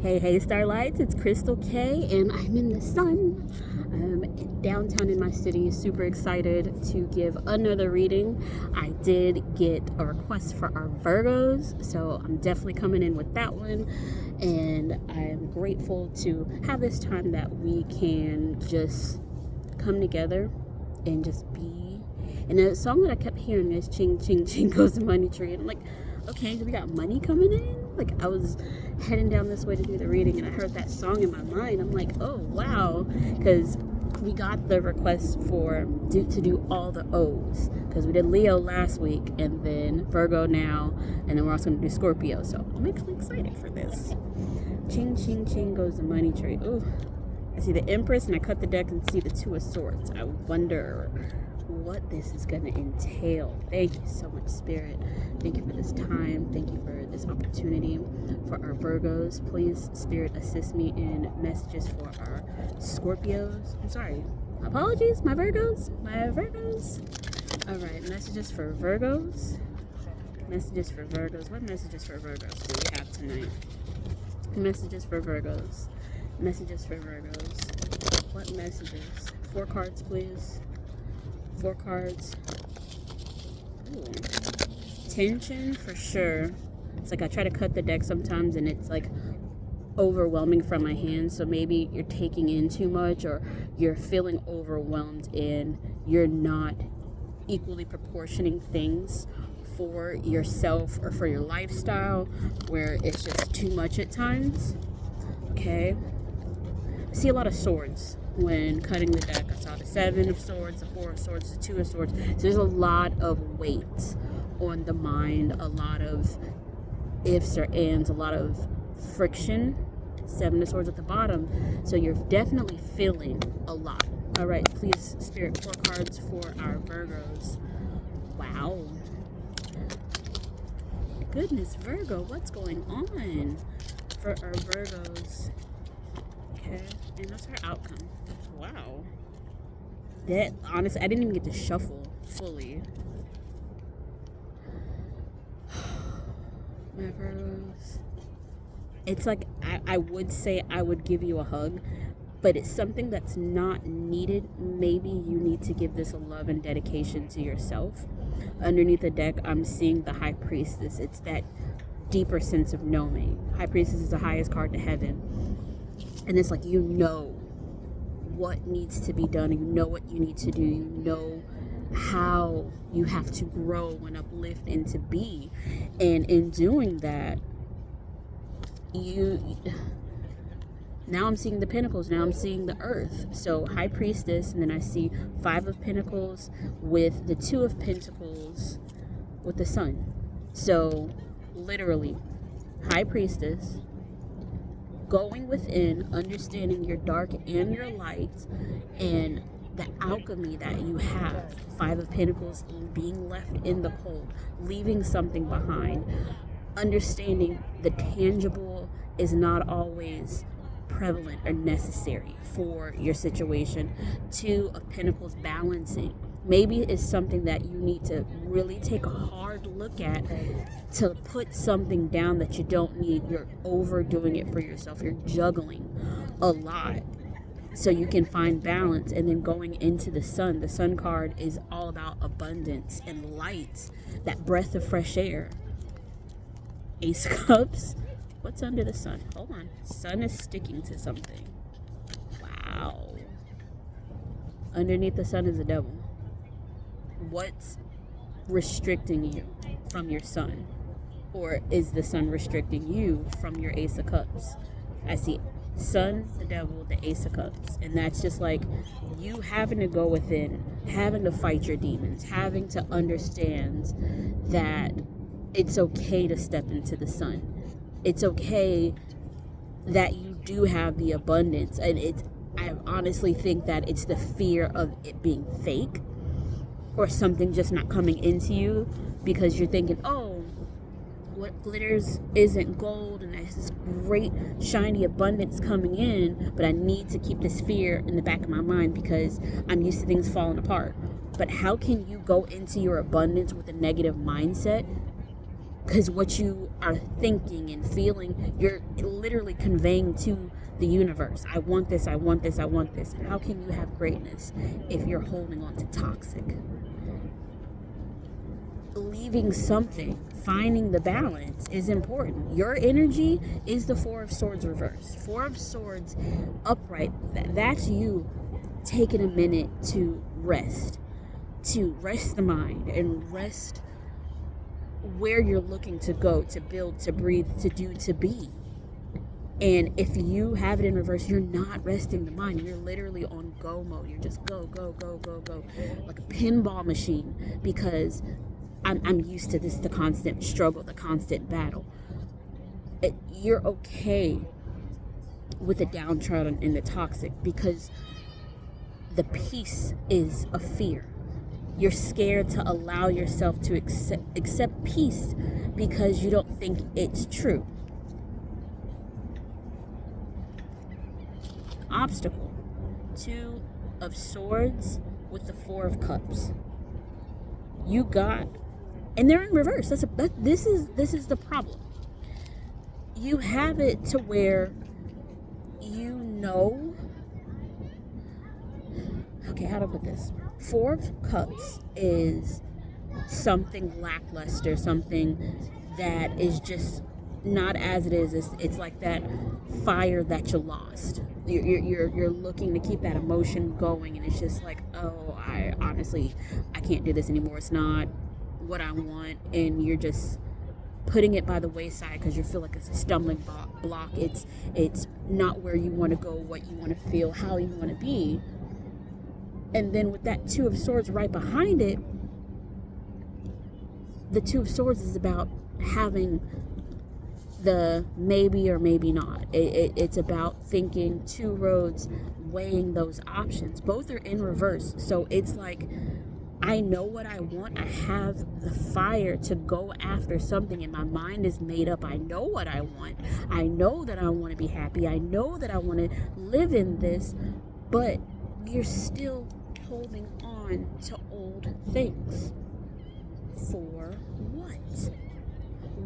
Hey, Starlights, it's Crystal K, and I'm in the sun. Downtown in my city. Super excited to give another reading. I did get a request for our Virgos, so I'm definitely coming in with that one. And I'm grateful to have this time that we can just come together and just be. And the song that I kept hearing is Ching, Ching, Ching Goes the Money Tree. And I'm like, okay, we got money coming in? Like, I was heading down this way to do the reading and I heard that song in my mind. I'm like, oh, wow. Because we got the request to do all the O's. Because we did Leo last week and then Virgo now. And then we're also going to do Scorpio. So I'm actually excited for this. Ching, Ching, Ching Goes the Money Tree. Ooh. I see the Empress and I cut the deck and see the Two of Swords. I wonder what this is going to entail. Thank you so much, Spirit. Thank you for this time. Thank you for this opportunity for our Virgos. Please, Spirit, assist me in messages for our Scorpios. I'm sorry. Apologies, my Virgos. All right, messages for Virgos. Messages for Virgos. What messages for Virgos do we have tonight? Messages for Virgos. Messages for Virgos. What messages? 4 cards, please. 4 cards. Ooh. Tension for sure. It's like I try to cut the deck sometimes and it's like overwhelming from my hands. So maybe you're taking in too much or you're feeling overwhelmed and you're not equally proportioning things for yourself or for your lifestyle where it's just too much at times. Okay. I see a lot of swords when cutting the deck. I saw the 7 of Swords, the 4 of Swords, the 2 of Swords. So there's a lot of weight on the mind, a lot of ifs or ands, a lot of friction. 7 of Swords at the bottom. So you're definitely feeling a lot. All right, please, Spirit, 4 cards for our Virgos. Wow. Goodness, Virgo, what's going on for our Virgos? Okay, and that's our outcome. Wow. That, honestly, I didn't even get to shuffle fully. My Virgos. It's like, I would say I would give you a hug, but it's something that's not needed. Maybe you need to give this a love and dedication to yourself. Underneath the deck, I'm seeing the High Priestess. It's that deeper sense of knowing. High Priestess is the highest card to heaven. And it's like, you know what needs to be done. You know what you need to do. You know how you have to grow and uplift and to be. And in doing that, now I'm seeing the Pentacles. Now I'm seeing the Earth. So High Priestess, and then I see 5 of Pentacles with the 2 of Pentacles with the Sun. So literally, High Priestess, going within, understanding your dark and your light, and the alchemy that you have. 5 of Pentacles, being left in the cold, leaving something behind, understanding the tangible is not always prevalent or necessary for your situation. 2 of Pentacles, balancing. Maybe it's something that you need to really take a hard look at to put something down that you don't need. You're overdoing it for yourself. You're juggling a lot so you can find balance. And then going into the Sun. The Sun card is all about abundance and light, that breath of fresh air. Ace of Cups. What's under the Sun? Hold on. Sun is sticking to something. Wow. Underneath the Sun is a devil. What's restricting you from your Sun? Or is the Sun restricting you from your Ace of Cups? I see Sun, the devil, the Ace of Cups. And that's just like you having to go within, having to fight your demons, having to understand that it's okay to step into the Sun. It's okay that you do have the abundance. And I honestly think that it's the fear of it being fake or something just not coming into you because you're thinking, oh, what glitters isn't gold and there's this great shiny abundance coming in, but I need to keep this fear in the back of my mind because I'm used to things falling apart. But how can you go into your abundance with a negative mindset Because what you are thinking and feeling, you're literally conveying to the universe. I want this, I want this, I want this. How can you have greatness if you're holding on to toxic? Leaving something, finding the balance is important. Your energy is the Four of Swords reverse. Four of Swords upright, that's you taking a minute to rest the mind and rest where you're looking to go, to build, to breathe, to do, to be. And if you have it in reverse, you're not resting the mind. You're literally on go mode. You're just go, go, go, go, go, like a pinball machine, because I'm used to this, the constant struggle, the constant battle. You're okay with the downtrodden and the toxic, because the peace is a fear. You're scared to allow yourself to accept peace because you don't think it's true. Obstacle. Two of Swords with the Four of Cups. You got, and they're in reverse. This is the problem. You have it to where you know. Okay, how to put this? Four of Cups is something lackluster, something that is just not as it is. It's like that fire that you lost. You're looking to keep that emotion going, and it's just like, oh, I can't do this anymore. It's not what I want, and you're just putting it by the wayside because you feel like it's a stumbling block. It's not where you want to go, what you want to feel, how you want to be. And then with that Two of Swords right behind it, the Two of Swords is about having the maybe or maybe not. It's about thinking two roads, weighing those options. Both are in reverse. So it's like, I know what I want. I have the fire to go after something, and my mind is made up. I know what I want. I know that I want to be happy. I know that I want to live in this, but you're still holding on to old things. For what?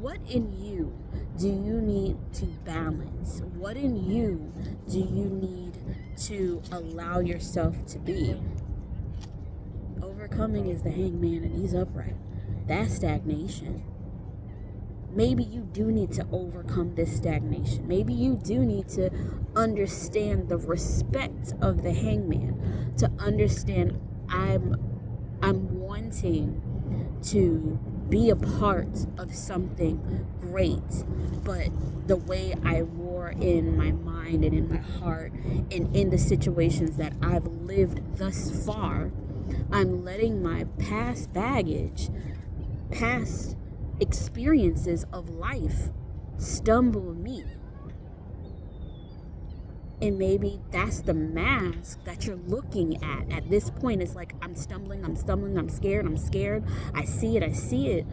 What in you do you need to balance? What in you do you need to allow yourself to be? Overcoming is the Hangman, and he's upright. That's stagnation. Maybe you do need to overcome this stagnation. Maybe you do need to understand the respect of the Hangman, to understand I'm wanting to be a part of something great, but the way I roar in my mind and in my heart and in the situations that I've lived thus far, I'm letting my past baggage, past experiences of life stumble me. And maybe that's the mask that you're looking at this point. It's like, I'm stumbling, I'm scared, I see it,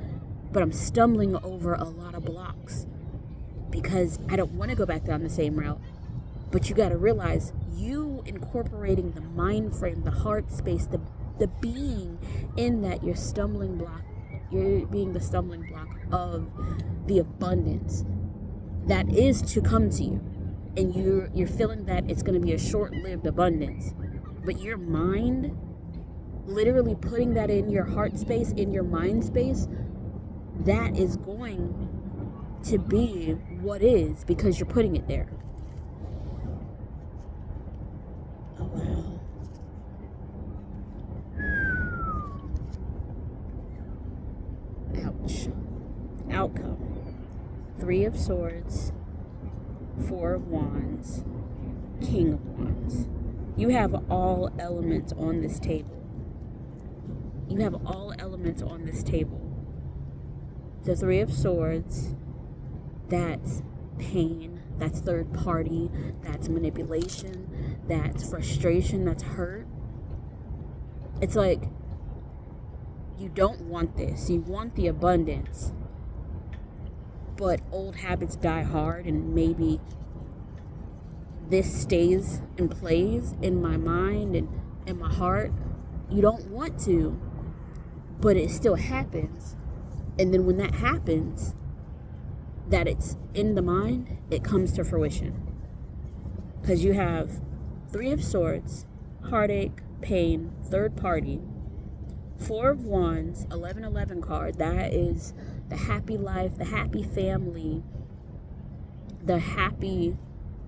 but I'm stumbling over a lot of blocks because I don't want to go back down the same route. But you got to realize, you incorporating the mind frame, the heart space, the being in that, you're stumbling block. You're being the stumbling block of the abundance that is to come to you. And you're feeling that it's going to be a short-lived abundance. But your mind, literally putting that in your heart space, in your mind space, that is going to be what is, because you're putting it there. Oh, wow. Ouch. Outcome. Three of Swords, Four of Wands, King of Wands. You have all elements on this table. You have all elements on this table. The Three of Swords, that's pain, that's third party, that's manipulation, that's frustration, that's hurt. It's like, you don't want this. You want the abundance. But old habits die hard, and maybe this stays and plays in my mind and in my heart. You don't want to, but it still happens. And then when that happens, that it's in the mind, it comes to fruition. Because you have Three of Swords, heartache, pain, third party, Four of Wands, 1111 card. That is the happy life, the happy family, the happy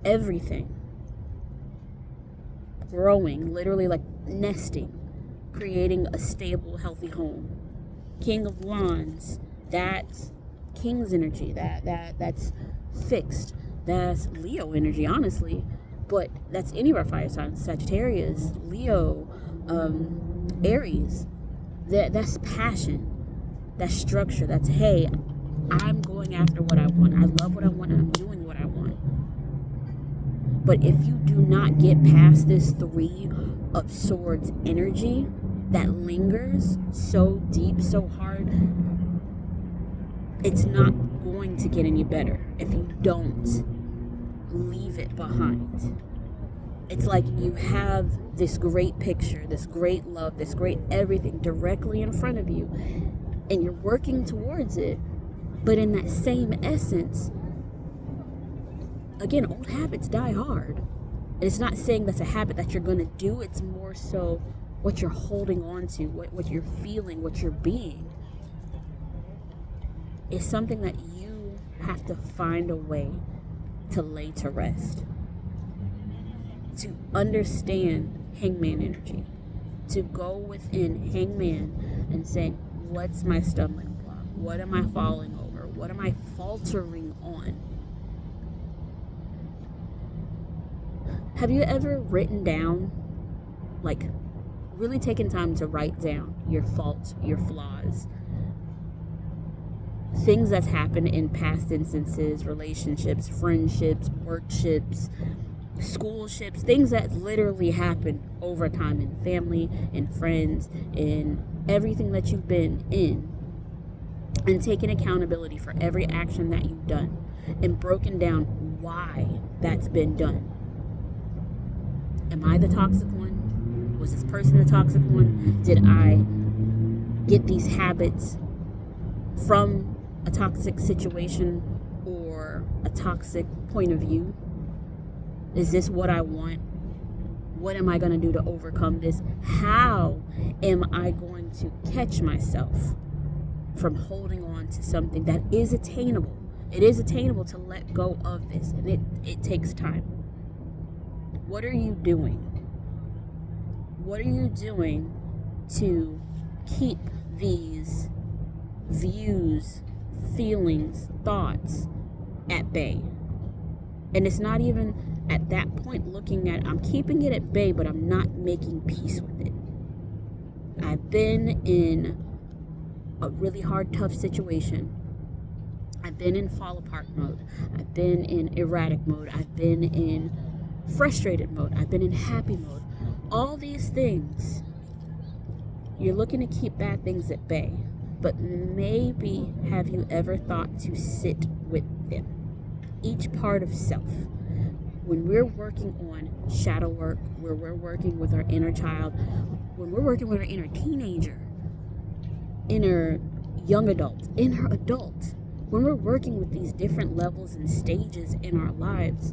everything. Growing, literally like nesting, creating a stable, healthy home. King of Wands, that's King's energy. That's fixed. That's Leo energy, honestly. But that's any of our fire signs: Sagittarius, Leo, Aries. That's passion. That's structure. That's, hey, I'm going after what I want. I love what I want and I'm doing what I want. But if you do not get past this Three of Swords energy that lingers so deep, so hard, it's not going to get any better if you don't leave it behind. It's like you have this great picture, this great love, this great everything directly in front of you, and you're working towards it. But in that same essence, again, old habits die hard. And it's not saying that's a habit that you're going to do. It's more so what you're holding on to, what you're feeling, what you're being. It's something that you have to find a way to lay to rest. To understand Hangman energy. To go within Hangman and say, what's my stumbling block? What am I falling over? What am I faltering on? Have you ever written down, like, really taken time to write down your faults, your flaws, things that's happened in past instances, relationships, friendships, workships, schoolships, things that literally happen over time in family, in friends, in everything that you've been in, and taken accountability for every action that you've done and broken down why that's been done? Am I the toxic one? Was this person the toxic one? Did I get these habits from a toxic situation or a toxic point of view? Is this what I want? What am I going to do to overcome this? How am I going to catch myself from holding on to something that is attainable? It is attainable to let go of this, and it takes time. What are you doing? What are you doing to keep these views, feelings, thoughts at bay? And it's not even at that point looking at, I'm keeping it at bay, but I'm not making peace with it. I've been in a really hard, tough situation. I've been in fall apart mode. I've been in erratic mode. I've been in frustrated mode. I've been in happy mode. All these things, you're looking to keep bad things at bay. But maybe have you ever thought to sit with them? Each part of self. When we're working on shadow work, where we're working with our inner child, when we're working with our inner teenager, inner young adult, inner adult, when we're working with these different levels and stages in our lives,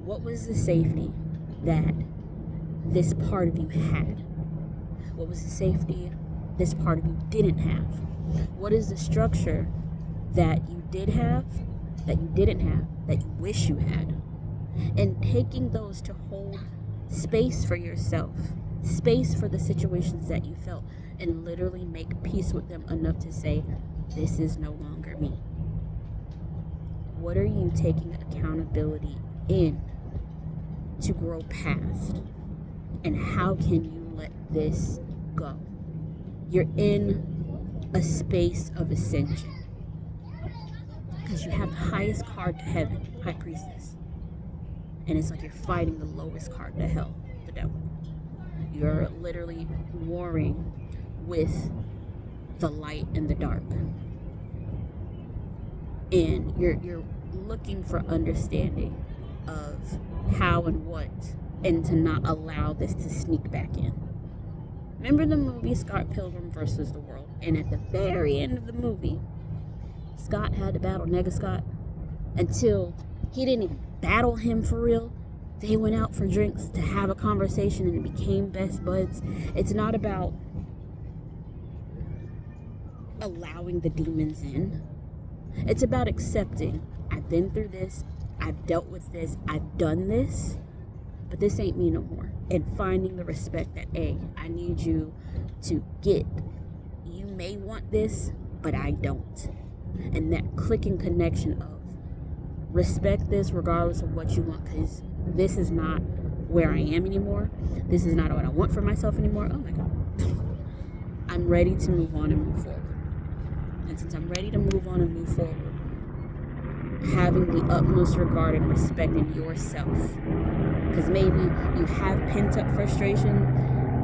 what was the safety that this part of you had? What was the safety this part of you didn't have? What is the structure that you did have, that you didn't have, that you wish you had? And taking those to hold space for yourself, space for the situations that you felt, and literally make peace with them enough to say, this is no longer me. What are you taking accountability in to grow past? And how can you let this go? You're in a space of ascension because you have the highest card to heaven, High Priestess. And it's like you're fighting the lowest card to hell, the devil. You're literally warring with the light and the dark. And you're looking for understanding of how and what, and to not allow this to sneak back in. Remember the movie Scott Pilgrim versus the World? And at the very end of the movie, Scott had to battle Nega Scott until he didn't even battle him for real. They went out for drinks to have a conversation and it became best buds. It's not about allowing the demons in. It's about accepting, I've been through this, I've dealt with this, I've done this, but this ain't me no more. And finding the respect that, hey, I need you to get. You may want this, but I don't. And that clicking connection of respect this regardless of what you want, because this is not where I am anymore. This is not what I want for myself anymore. Oh my God. I'm ready to move on and move forward. And since I'm ready to move on and move forward, having the utmost regard and respect in yourself, because maybe you have pent up frustration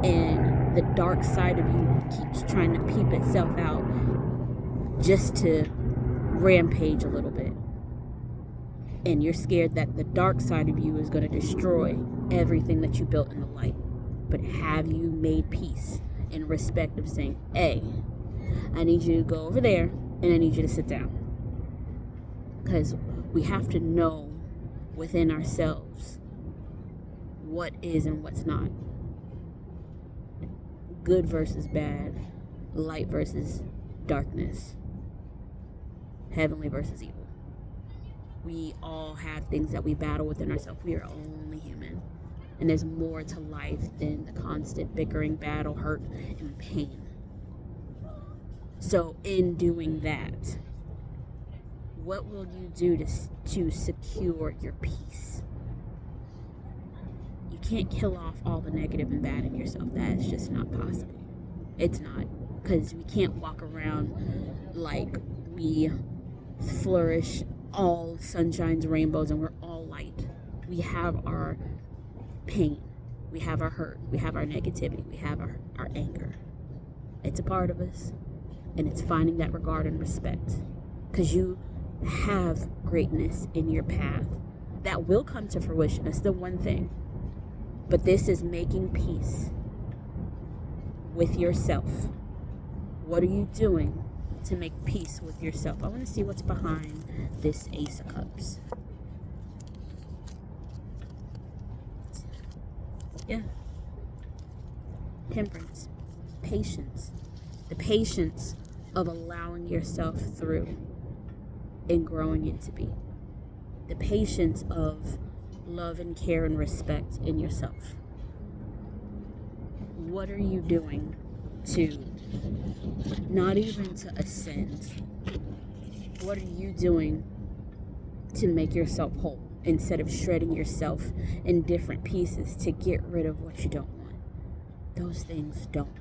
and the dark side of you keeps trying to peep itself out just to rampage a little bit, and you're scared that the dark side of you is going to destroy everything that you built in the light. But have you made peace in respect of saying, hey, I need you to go over there and I need you to sit down? Because we have to know within ourselves what is and what's not. Good versus bad, light versus darkness, heavenly versus evil. We all have things that we battle within ourselves. We are only human. And there's more to life than the constant bickering, battle, hurt, and pain. So in doing that, what will you do to secure your peace? You can't kill off all the negative and bad in yourself. That is just not possible. It's not. Because we can't walk around like we flourish, all sunshines, rainbows, and we're all light. We have our pain. We have our hurt. We have our negativity. We have our anger. It's a part of us. And it's finding that regard and respect. Because you have greatness in your path that will come to fruition. That's the one thing. But this is making peace with yourself. What are you doing to make peace with yourself? I want to see what's behind this Ace of Cups. Yeah. Temperance. Patience. The patience of allowing yourself through and growing into be. The patience of love and care and respect in yourself. What are you doing to not even to ascend? What are you doing to make yourself whole instead of shredding yourself in different pieces to get rid of what you don't want? Those things don't.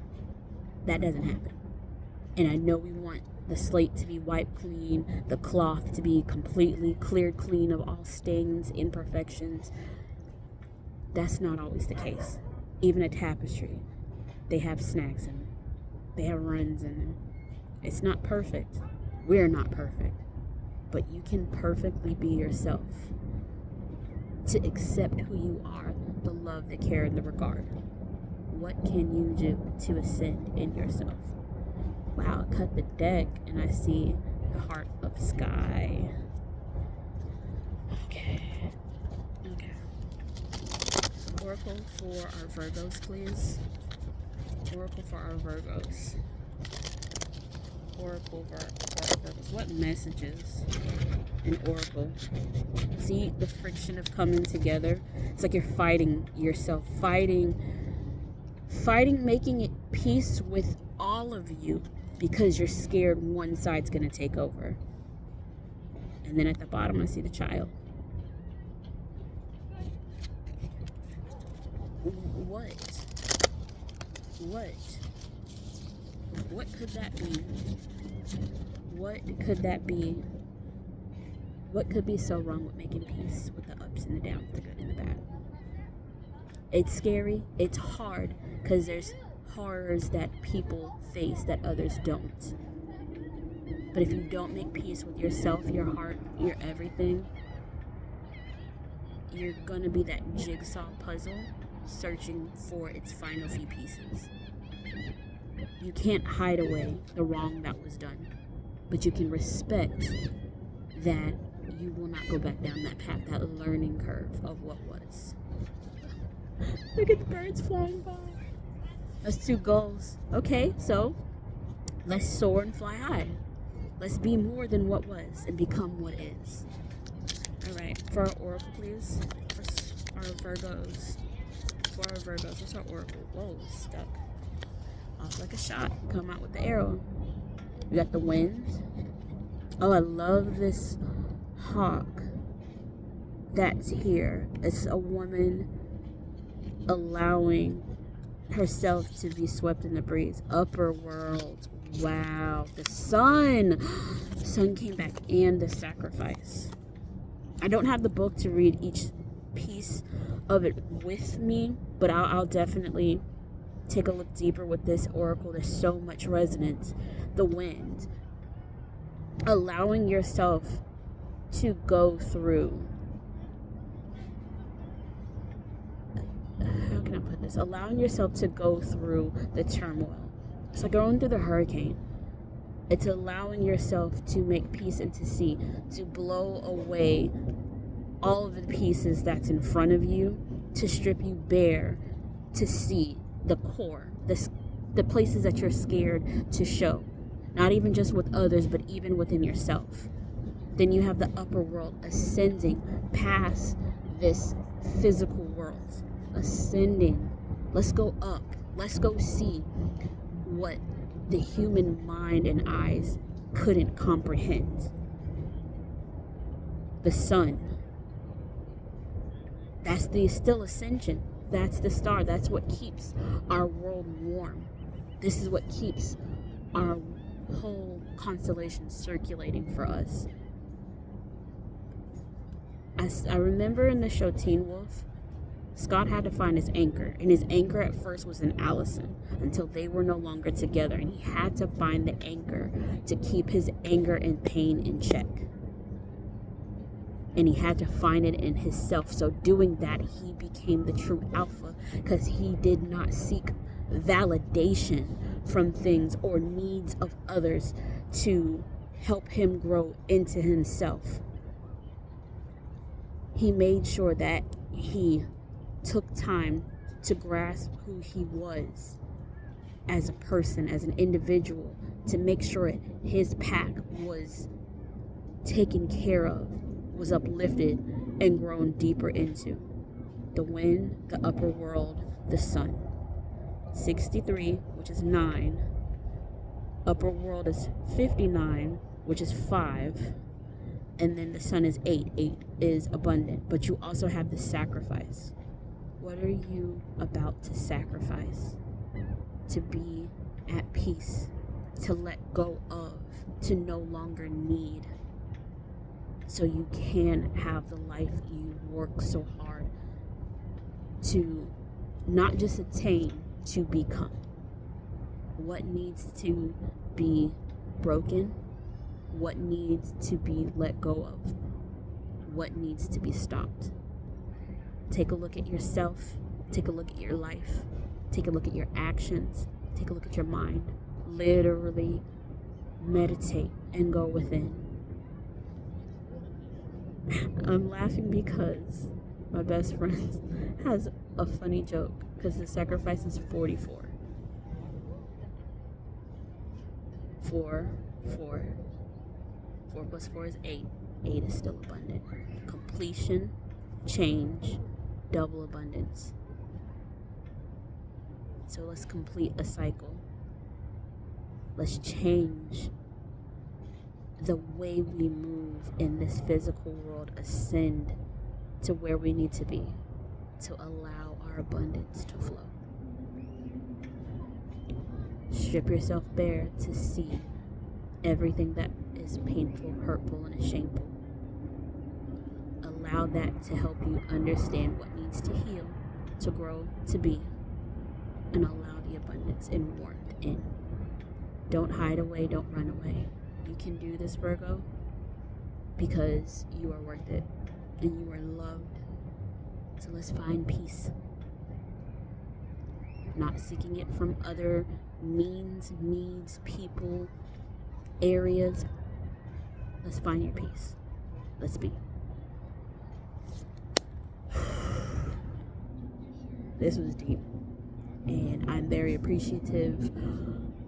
That doesn't happen. And I know we want the slate to be wiped clean, the cloth to be completely cleared clean of all stains, imperfections. That's not always the case. Even a tapestry, they have snags in it. They have runs in it. It's not perfect. We're not perfect. But you can perfectly be yourself. To accept who you are, the love, the care, and the regard. What can you do to ascend in yourself? Wow, I cut the deck and I see the heart of sky. Okay. Oracle for our Virgos, please. Oracle for our Virgos. Oracle for our Virgos. What messages in Oracle? See the friction of coming together? It's like you're fighting yourself. Fighting, making it peace with all of you. Because you're scared one side's going to take over. And then at the bottom, I see the child. What? What could that be? What could that be? What could be so wrong with making peace with the ups and the downs, the good and the bad? It's scary. It's hard because there's horrors that people face that others don't. But if you don't make peace with yourself, your heart, your everything, you're gonna be that jigsaw puzzle searching for its final few pieces. You can't hide away the wrong that was done, but you can respect that you will not go back down that path, that learning curve of what was. Look at the birds flying by. That's 2 goals. Okay, so let's soar and fly high. Let's be more than what was and become what is. All right, for our oracle, please. For our Virgos. What's our oracle? Whoa, stuck. Off like a shot. Come out with the arrow. We got the wind. Oh, I love this hawk that's here. It's a woman allowing herself to be swept in the breeze. Upper world. Wow. The sun. The sun came back, and the sacrifice. I don't have the book to read each piece of it with me, but I'll definitely take a look deeper with this oracle. There's so much resonance. The wind. Allowing yourself to go through. How can I put this? Allowing yourself to go through the turmoil. It's like going through the hurricane. It's allowing yourself to make peace and to see, to blow away all of the pieces that's in front of you, to strip you bare, to see the core, the places that you're scared to show. Not even just with others, but even within yourself. Then you have the upper world ascending past this physical world. Ascending. Let's go up. Let's go see what the human mind and eyes couldn't comprehend. The sun. That's the still ascension. That's the star. That's what keeps our world warm. This is what keeps our whole constellation circulating for us. I remember in the show Teen Wolf, Scott had to find his anchor, and his anchor at first was in Allison until they were no longer together, and he had to find the anchor to keep his anger and pain in check. And he had to find it in himself. So doing that, he became the true alpha, because he did not seek validation from things or needs of others to help him grow into himself. He made sure that he took time to grasp who he was as a person, as an individual, to make sure his pack was taken care of, was uplifted and grown deeper into. The wind, the upper world, the sun. 63, which is 9. Upper world is 59, which is 5. And then the sun is 8. 8 is abundant. But you also have the sacrifice. What are you about to sacrifice? To be at peace, to let go of, to no longer need, so you can have the life you work so hard to not just attain, to become. What needs to be broken? What needs to be let go of? What needs to be stopped? Take a look at yourself. Take a look at your life. Take a look at your actions. Take a look at your mind. Literally meditate and go within. I'm laughing because my best friend has a funny joke, because the sacrifice is 44. 4 plus 4 is 8. 8 is still abundant. Completion, change, double abundance. So let's complete a cycle. Let's change the way we move in this physical world, ascend to where we need to be to allow our abundance to flow. Strip yourself bare to see everything that is painful, hurtful, and shameful. Allow that to help you understand what needs to heal, to grow, to be, and allow the abundance and warmth in. Don't hide away, don't run away. You can do this, Virgo, because you are worth it and you are loved. So let's find peace. Not seeking it from other means, needs, people, areas. Let's find your peace. Let's be. This was deep. And I'm very appreciative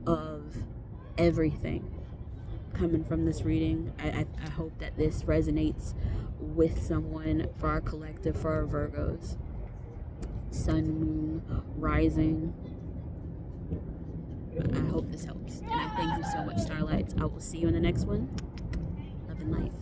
of everything coming from this reading. I hope that this resonates with someone for our collective, for our Virgos. Sun, moon, rising. I hope this helps. And I thank you so much, Starlights. I will see you in the next one. Love and light.